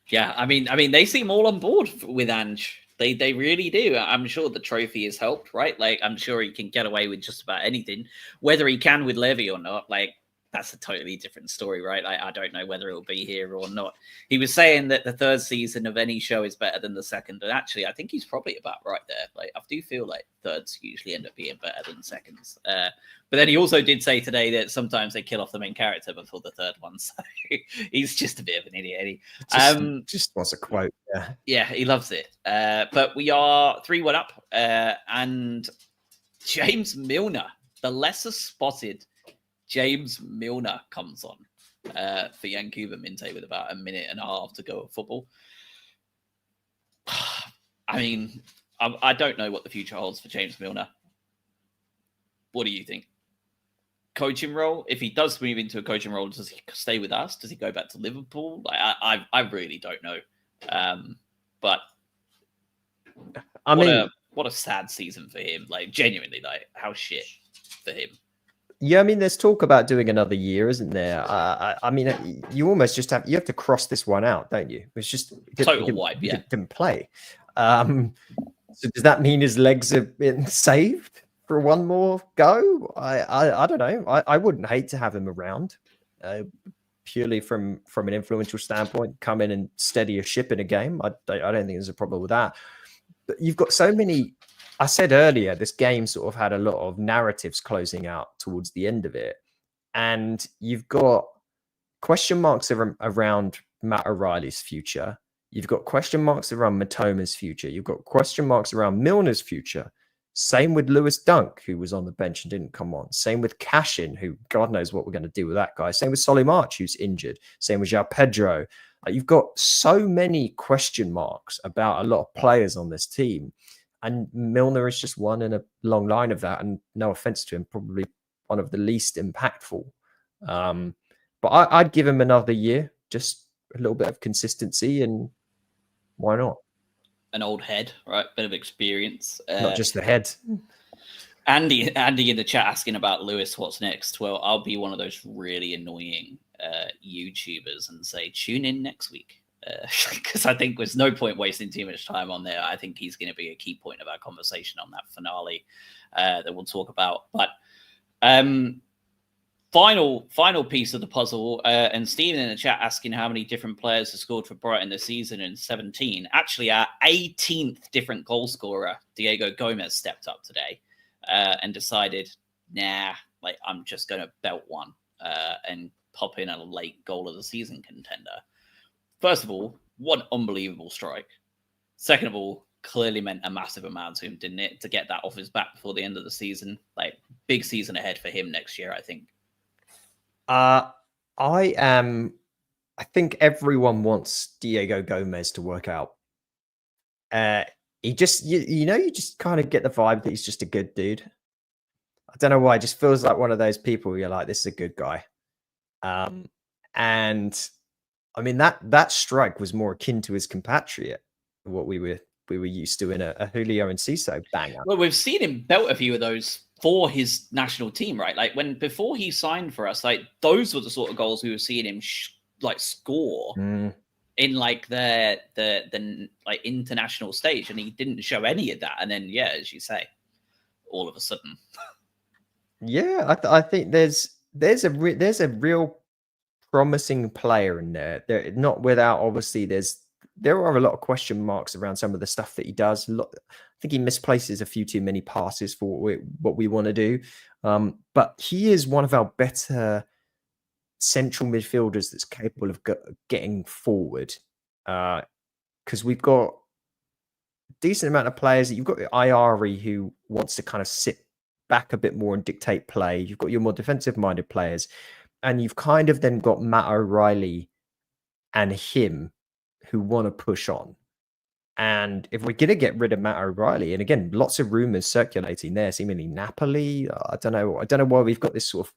Yeah, I mean, they seem all on board with Ange. They really do. I'm sure the trophy has helped, right? Like, I'm sure he can get away with just about anything. Whether he can with Levy or not, like, that's a totally different story, right? I don't know whether it'll be here or not. He was saying that the third season of any show is better than the second. And actually, I think he's probably about right there. Like, I do feel like thirds usually end up being better than seconds. But then he also did say today that sometimes they kill off the main character before the third one. So he's just a bit of an idiot. Just wants a quote. Yeah, he loves it. But we are 3-1 up. And James Milner, the lesser spotted James Milner, comes on for Yankuba Minte with about a minute and a half to go of football. I mean, I don't know what the future holds for James Milner. What do you think? Coaching role? If he does move into a coaching role, does he stay with us? Does he go back to Liverpool? Like, I really don't know. But I mean, what a sad season for him. Like, genuinely, like, how shit for him. Yeah, I mean, there's talk about doing another year, isn't there? I mean, you almost just have to cross this one out, don't you? It's just total wipe. Yeah, didn't play. So does that mean his legs have been saved for one more go? I don't know. I wouldn't hate to have him around, purely from an influential standpoint. Come in and steady a ship in a game. I don't think there's a problem with that. But you've got so many. I said earlier, this game sort of had a lot of narratives closing out towards the end of it. And you've got question marks around Matt O'Reilly's future. You've got question marks around Mitoma's future. You've got question marks around Milner's future. Same with Lewis Dunk, who was on the bench and didn't come on. Same with Cashin, who God knows what we're going to do with that guy. Same with Solly March, who's injured. Same with João Pedro. You've got so many question marks about a lot of players on this team. And Milner is just one in a long line of that. And no offense to him, probably one of the least impactful. But I'd give him another year, just a little bit of consistency, and why not? An old head, right? Bit of experience. Not just the head. Andy in the chat asking about Lewis, what's next? Well, I'll be one of those really annoying YouTubers and say, tune in next week. Because I think there's no point wasting too much time on there. I think he's going to be a key point of our conversation on that finale that we'll talk about. But final piece of the puzzle, and Stephen in the chat asking how many different players have scored for Brighton this season in 17. Actually, our 18th different goal scorer, Diego Gomez, stepped up today and decided, nah, like, I'm just going to belt one and pop in a late goal of the season contender. First of all, what unbelievable strike. Second of all, clearly meant a massive amount to him, didn't it? To get that off his back before the end of the season. Like, big season ahead for him next year, I think. I think everyone wants Diego Gomez to work out. He just, you just kind of get the vibe that he's just a good dude. I don't know why. It just feels like one of those people where you're like, this is a good guy. And I mean, that strike was more akin to his compatriot, what we were used to in a Julio Enciso banger. Well, we've seen him belt a few of those for his national team, right? Like, before he signed for us, like, those were the sort of goals we were seeing him score in like the like international stage, and he didn't show any of that. And then, yeah, as you say, all of a sudden, yeah, I think there's a real promising player in there. They're not without, obviously, there are a lot of question marks around some of the stuff that he does. I think he misplaces a few too many passes for what we want to do. But he is one of our better central midfielders that's capable of getting forward. because we've got a decent amount of players. You've got Iari, who wants to kind of sit back a bit more and dictate play. You've got your more defensive-minded players, and you've kind of then got Matt O'Reilly and him who want to push on. And if we're going to get rid of Matt O'Reilly, and again, lots of rumors circulating there, seemingly Napoli. I don't know why we've got this sort of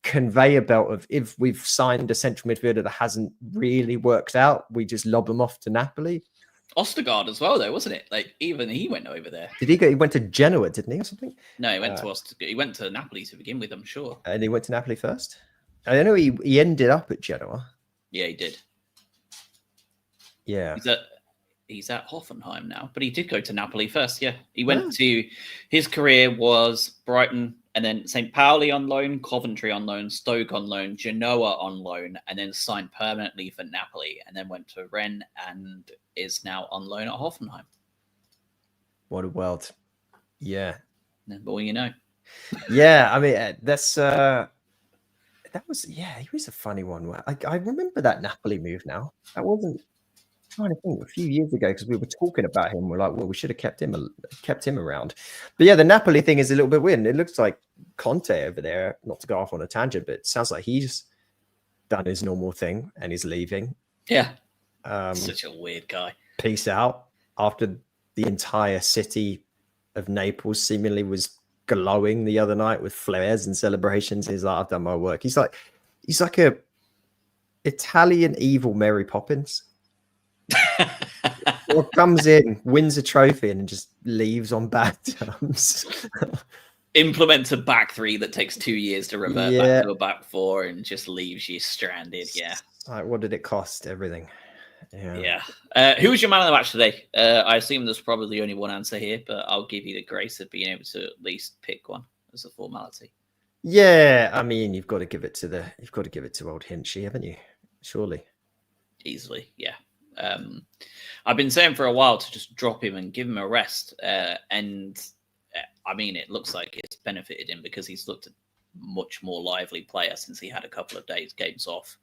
conveyor belt of, if we've signed a central midfielder that hasn't really worked out, we just lob them off to Napoli. Ostergaard as well, though, wasn't it? Like, even he went over there. Did he go? He went to Genoa, didn't he, or something? No, he went he went to Napoli to begin with, I'm sure. And he went to Napoli first. I know he ended up at Genoa. Yeah, he did. Yeah, he's at Hoffenheim now, but he did go to Napoli first. Yeah, he went to, his career was Brighton, and then St. Pauli on loan, Coventry on loan, Stoke on loan, Genoa on loan, and then signed permanently for Napoli, and then went to Rennes and is now on loan at Hoffenheim. What a world. Yeah. And well, you know. Yeah, I mean, he was a funny one. I remember that Napoli move now. That wasn't, I'm trying to think, a few years ago, because we were talking about him. We're like, well, we should have kept him around. But yeah, the Napoli thing is a little bit weird. And it looks like Conte over there, not to go off on a tangent, but it sounds like he's done his normal thing and he's leaving. Yeah. Such a weird guy. Peace out. After the entire city of Naples seemingly was glowing the other night with flares and celebrations, he's like, I've done my work. He's like a Italian evil Mary Poppins. Or comes in, wins a trophy, and just leaves on bad terms. Implements a back three that takes 2 years to revert back to a back four, and just leaves you stranded. Yeah. Like, what did it cost? Everything. Yeah. Who was your man of the match today? I assume there's probably only one answer here, but I'll give you the grace of being able to at least pick one as a formality. Yeah, I mean, you've got to give it to old Hinchy, haven't you? Surely. Easily, yeah. I've been saying for a while to just drop him and give him a rest. And I mean, it looks like it's benefited him because he's looked a much more lively player since he had a couple of games off.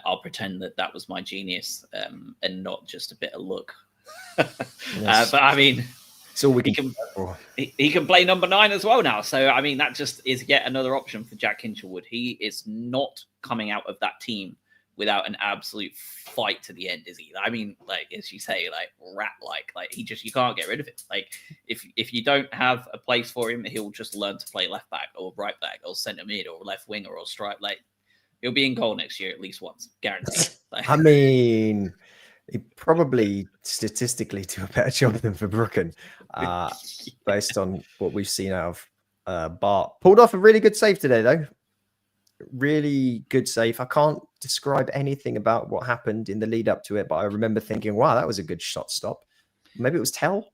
I'll pretend that was my genius and not just a bit of luck. Yes. But I mean, it's all we can. He can play number 9 as well now. So I mean, that just is yet another option for Jack Hinchelwood. He is not coming out of that team without an absolute fight to the end, is he? I mean, like, as you say, like rat-like, you can't get rid of it. Like, if you don't have a place for him, he'll just learn to play left back or right back or centre mid or left winger or strike. Like, he'll be in goal next year at least once, guaranteed. Like, I mean, he probably statistically do a better job than Verbruggen, based on what we've seen out of Bart. Pulled off a really good save today, though. Really good save. I can't describe anything about what happened in the lead up to it, but I remember thinking, wow, that was a good shot stop. Maybe it was Tell.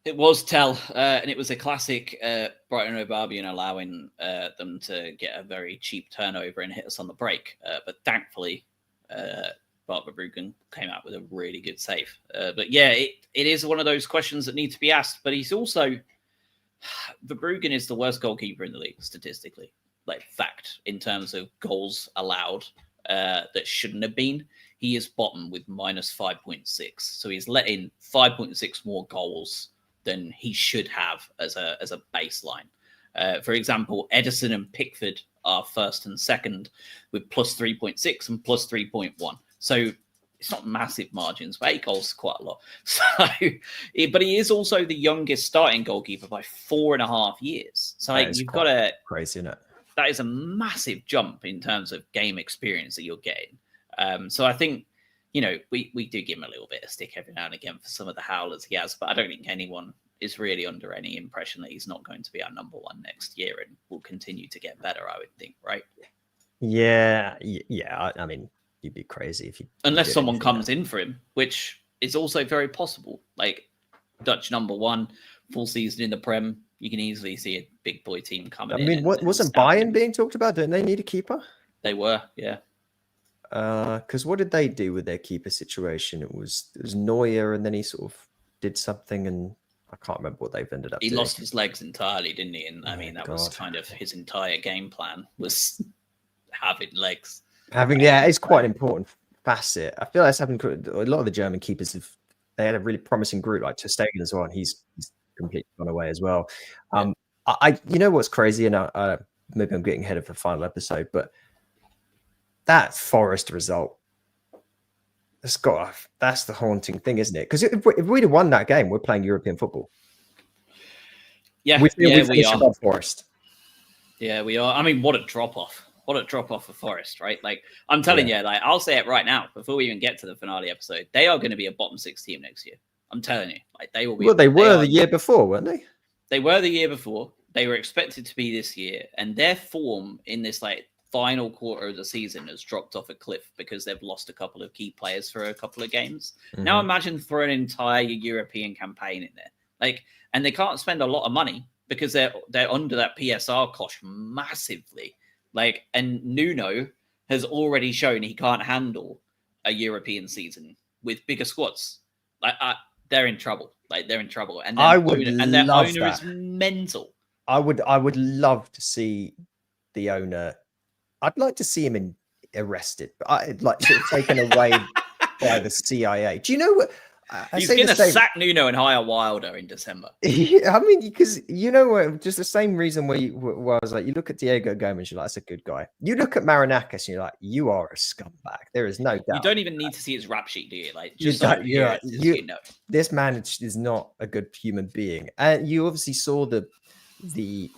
It was Tell, and it was a classic Brighton and Albion allowing them to get a very cheap turnover and hit us on the break. But thankfully, Bart Verbruggen came out with a really good save. But yeah, it is one of those questions that need to be asked. But he's also, Verbruggen is the worst goalkeeper in the league statistically. Like, fact, in terms of goals allowed that shouldn't have been. He is bottom with minus 5.6. So he's let in 5.6 more goals than he should have as a baseline. For example, Edison and Pickford are first and second with plus 3.6 and plus 3.1. So it's not massive margins, but 8 goals is quite a lot. So, but he is also the youngest starting goalkeeper by 4.5 years. So like, you've got a crazy, isn't it? That is a massive jump in terms of game experience that you're getting. So I think, you know, we do give him a little bit of stick every now and again for some of the howlers he has, but I don't think anyone is really under any impression that he's not going to be our number 1 next year and will continue to get better, I would think, right? Yeah. I mean, you'd be crazy if you... Unless someone comes in for him, which is also very possible. Like, Dutch number 1, full season in the Prem, you can easily see a big boy team coming in. I mean, wasn't Bayern being talked about? Didn't they need a keeper? They were, yeah. Because what did they do with their keeper situation? It was Neuer, and then he sort of did something, and I can't remember what they've ended up doing. He lost his legs entirely, didn't he? And I mean, that was kind of his entire game plan, was having legs. It's quite an important facet. I feel like that's happened. A lot of the German keepers have they had a really promising group like Ter Stegen as well, and he's completely gone away as well. I you know what's crazy, and maybe I'm getting ahead of the final episode, but that Forest result, that's the haunting thing, isn't it? Because if we'd have won that game, we're playing European football. Yeah, we we are. Above Forest. Yeah, we are. I mean, what a drop off! What a drop off for Forest, right? Like, I'm telling you, like, I'll say it right now before we even get to the finale episode. They are going to be a bottom 6 team next year. I'm telling you, like, they will be. Well, they were the year before, weren't they? They were the year before. They were expected to be this year, and their form in this like final quarter of the season has dropped off a cliff because they've lost a couple of key players for a couple of games. Mm-hmm. Now imagine for an entire European campaign in there, like, and they can't spend a lot of money because they're under that PSR cost massively. Like, and Nuno has already shown he can't handle a European season with bigger squads. Like, they're in trouble. Like, they're in trouble, and their owner is mental. I would love to see the owner. I'd like to see him arrested, but I'd like to taken away by the CIA. Do you know what? He's going to sack Nuno and hire Wilder in December. I mean, because you know, just the same reason where I was like, you look at Diego Gomez, you're like, that's a good guy. You look at Marinakis, and you're like, you are a scumbag. There is no doubt. You don't even need to see his rap sheet, do you? Like, just you know, this man is not a good human being. And you obviously saw the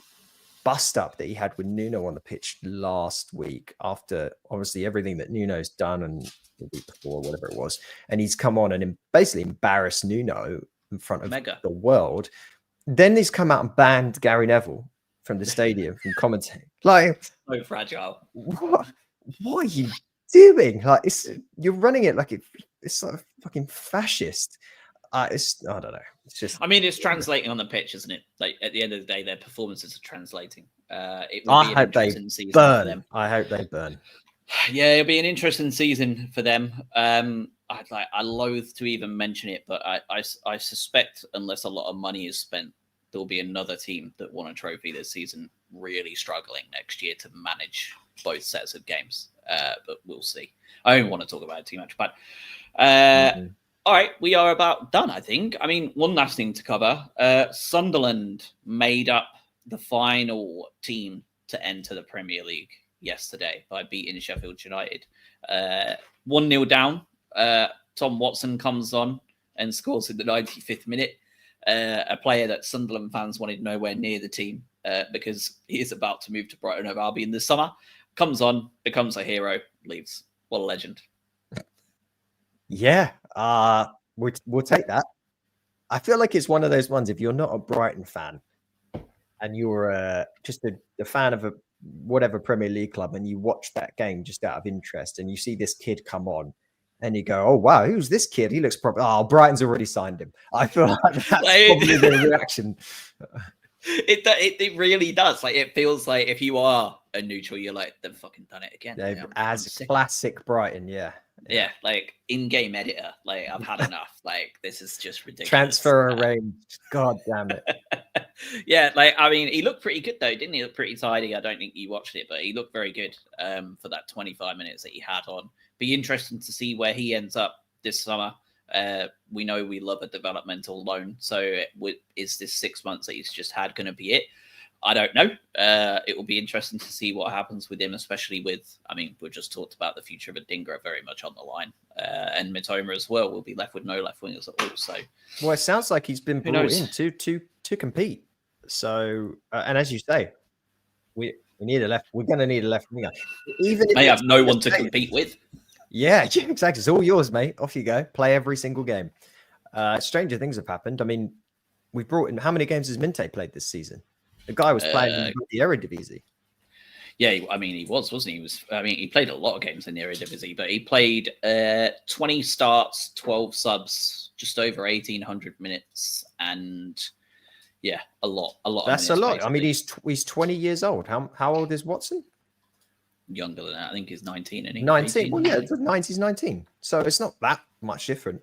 bust up that he had with Nuno on the pitch last week after obviously everything that Nuno's done and the week before, whatever it was, and he's come on and basically embarrassed Nuno in front of the world. Then he's come out and banned Gary Neville from the stadium from commentating. Like, so fragile. What are you doing? Like, you're running it like it's like a fucking fascist. I don't know. It's just. I mean, it's translating on the pitch, isn't it? Like, at the end of the day, their performances are translating. It will be an interesting season for them. I hope they burn. Yeah, it'll be an interesting season for them. I loathe to even mention it, but I suspect unless a lot of money is spent, there'll be another team that won a trophy this season really struggling next year to manage both sets of games. But we'll see. I don't want to talk about it too much, but all right, we are about done, I think. I mean, one last thing to cover. Sunderland made up the final team to enter the Premier League yesterday by beating Sheffield United. 1-0 down. Tom Watson comes on and scores in the 95th minute. A player that Sunderland fans wanted nowhere near the team because he is about to move to Brighton of Albion this summer. Comes on, becomes a hero, leaves. What a legend. Yeah, we'll take that. I feel like it's one of those ones, if you're not a Brighton fan and you're just a fan of whatever Premier League club and you watch that game just out of interest and you see this kid come on and you go, oh, wow, who's this kid? He looks proper. Oh, Brighton's already signed him. I feel like that's probably the reaction. It really does. Like, it feels like if you are a neutral, you're like, they've fucking done it again. As classic Brighton, yeah. Yeah, like in-game editor. Like, I've had enough. Like, this is just ridiculous. Transfer arranged. God damn it. Yeah, like, I mean, he looked pretty good though, didn't he? Look pretty tidy. I don't think you watched it, but he looked very good for that 25 minutes that he had on. Be interesting to see where he ends up this summer. We know we love a developmental loan, so is this 6 months that he's just had going to be it? I don't know. It will be interesting to see what happens with him, especially with, I mean, we just talked about the future of Adingra very much on the line. And Mitoma as well will be left with no left wingers at all. So, well, it sounds like he's been brought in to compete. So, and as you say, we need a left. We're going to need a left winger. Even if they have no one to compete with. Yeah, exactly. It's all yours, mate. Off you go. Play every single game. Stranger things have happened. I mean, we brought in, how many games has Minte played this season? The guy was playing in the Eredivisie. Yeah, I mean, wasn't he? He played a lot of games in the Eredivisie, but he played 20 starts, 12 subs, just over 1,800 minutes, and yeah, a lot. That's a lot. Basically. I mean, he's 20 years old. How old is Watson? Younger than that. I think he's 19. And 19. 18, well, yeah, 90's 19. So it's not that much different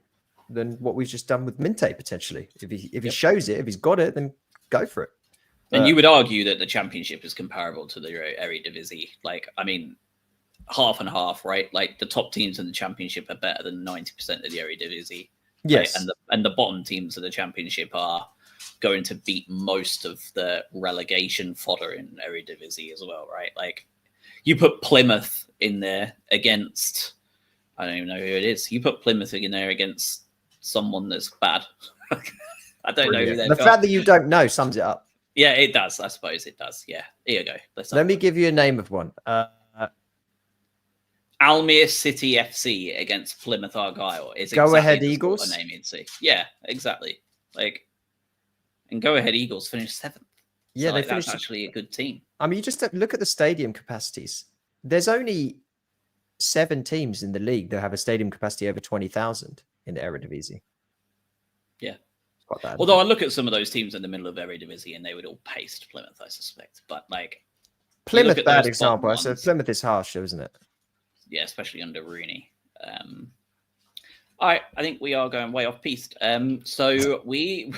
than what we've just done with Minte potentially. If he shows it, if he's got it, then go for it. And you would argue that the Championship is comparable to the Eredivisie. Like, I mean, half and half, right? Like, the top teams in the Championship are better than 90% of the Eredivisie. Yes. And the bottom teams of the Championship are going to beat most of the relegation fodder in Eredivisie as well, right? Like, you put Plymouth in there against, I don't even know who it is. You put Plymouth in there against someone that's bad. I don't know who they've The got. fact that you don't know sums it up. Yeah, it does. I suppose it does. Yeah, here you go. Let me give you a name of one. Almere City FC against Plymouth Argyle is Go exactly Ahead the Eagles. sort of name you'd see. Yeah, exactly. Like, and Go Ahead Eagles finished 7th. Yeah, so, they like, finished. That's actually a good team. I mean, you just look at the stadium capacities. There's only 7 teams in the league that have a stadium capacity over 20,000 in the Eredivisie. Yeah. It's quite bad. Although I look at some of those teams in the middle of Eredivisie and they would all paste Plymouth, I suspect. But like Plymouth, bad example. So Plymouth is harsh, isn't it? Yeah, especially under Rooney. All right, I think we are going way off piste. So we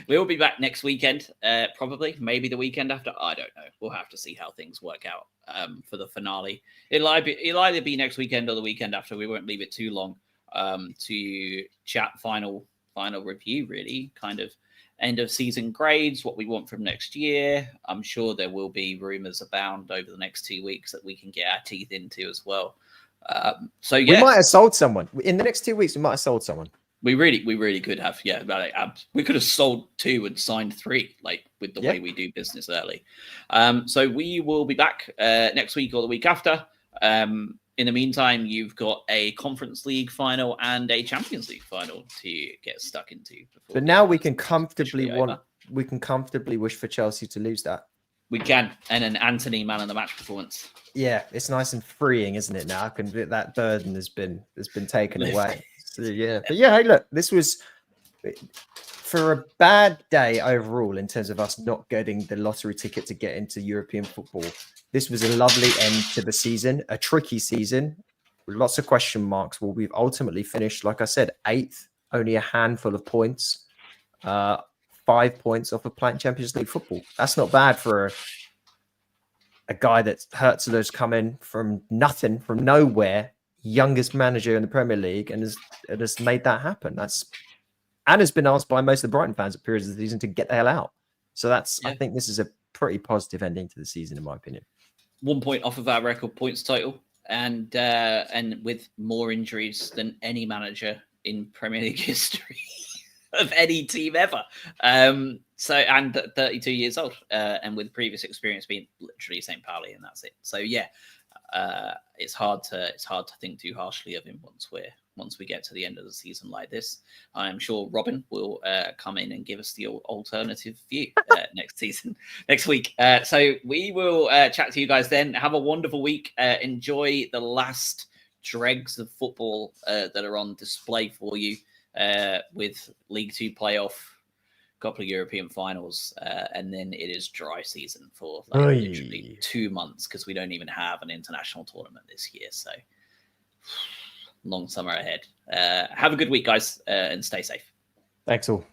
will be back next weekend, probably, maybe the weekend after. I don't know. We'll have to see how things work out for the finale. It'll either be next weekend or the weekend after. We won't leave it too long to chat final review, really, kind of end of season grades, what we want from next year. I'm sure there will be rumors abound over the next 2 weeks that we can get our teeth into as well. So yeah, we might have sold someone in the next 2 weeks. We might have sold someone. We really could have. Yeah, we could have sold 2 and signed 3, like with the way we do business early. So we will be back next week or the week after. In the meantime, you've got a Conference League final and a Champions League final to get stuck into. But now we can comfortably wish for Chelsea to lose that. We can, and an Anthony man of the match performance. Yeah, it's nice and freeing, isn't it? Now that burden has been taken away. So yeah, but yeah, hey, look, this was for a bad day overall in terms of us not getting the lottery ticket to get into European football. This was a lovely end to the season, a tricky season with lots of question marks. Well, we've ultimately finished, like I said, 8th, only a handful of points. 5 points off of playing Champions League football. That's not bad for a guy that Hertzler's come in from nothing, from nowhere, youngest manager in the Premier League, and has made that happen. And has been asked by most of the Brighton fans at periods of the season to get the hell out. So I think this is a pretty positive ending to the season, in my opinion. 1 point off of our record points total, and with more injuries than any manager in Premier League history. Of any team ever. And 32 years old, and with previous experience being literally St. Pauli, and that's it. So yeah, it's hard to think too harshly of him once we get to the end of the season like this. I'm sure Robin will come in and give us the alternative view next week. So we will chat to you guys then. Have a wonderful week. Enjoy the last dregs of football that are on display for you. With League 2 playoff, a couple of European finals, and then it is dry season for literally 2 months because we don't even have an international tournament this year. So long summer ahead. Have a good week, guys, and stay safe. Thanks all.